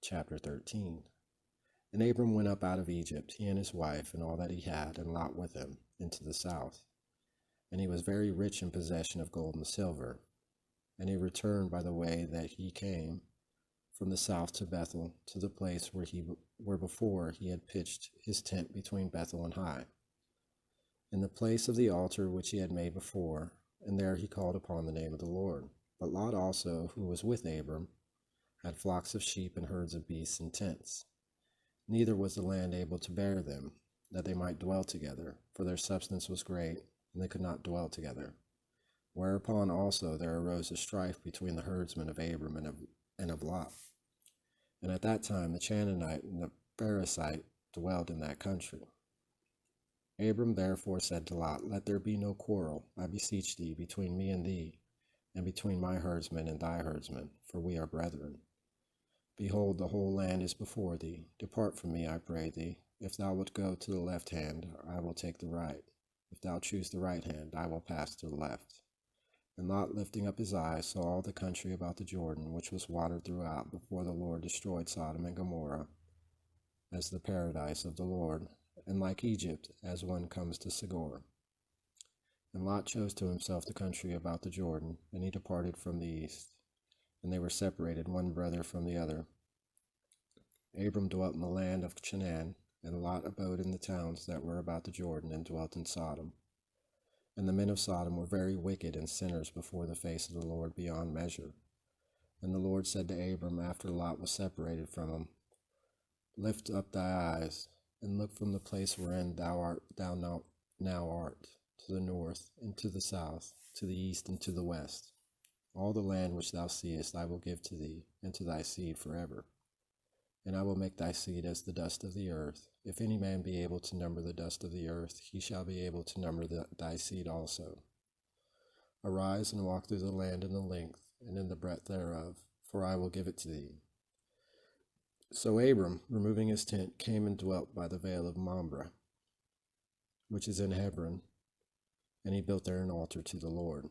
Chapter 13. And Abram went up out of Egypt, he and his wife, and all that he had, and Lot with him, into the south. And he was very rich in possession of gold and silver. And he returned by the way that he came, from the south to Bethel, to the place where before he had pitched his tent between Bethel and Hai, in the place of the altar which he had made before, and there he called upon the name of the Lord. But Lot also, who was with Abram, had flocks of sheep and herds of beasts and tents. Neither was the land able to bear them, that they might dwell together, for their substance was great, and they could not dwell together. Whereupon also there arose a strife between the herdsmen of Abram and of Lot. And at that time the Chanaanite and the Pherezite dwelled in that country. Abram therefore said to Lot, Let there be no quarrel, I beseech thee, between me and thee, and between my herdsmen and thy herdsmen, for we are brethren. Behold, the whole land is before thee. Depart from me, I pray thee. If thou wilt go to the left hand, I will take the right. If thou choose the right hand, I will pass to the left. And Lot, lifting up his eyes, saw all the country about the Jordan, which was watered throughout, before the Lord destroyed Sodom and Gomorrah, as the paradise of the Lord, and like Egypt, as one comes to Segor. And Lot chose to himself the country about the Jordan, and he departed from the east. And they were separated, one brother from the other. Abram dwelt in the land of Canaan, and Lot abode in the towns that were about the Jordan, and dwelt in Sodom. And the men of Sodom were very wicked and sinners before the face of the Lord beyond measure. And the Lord said to Abram, after Lot was separated from him, Lift up thy eyes, and look from the place wherein thou now art, to the north, and to the south, to the east, and to the west. All the land which thou seest I will give to thee, and to thy seed forever. And I will make thy seed as the dust of the earth. If any man be able to number the dust of the earth, he shall be able to number thy seed also. Arise and walk through the land in the length, and in the breadth thereof, for I will give it to thee. So Abram, removing his tent, came and dwelt by the vale of Mamre, which is in Hebron, and he built there an altar to the Lord.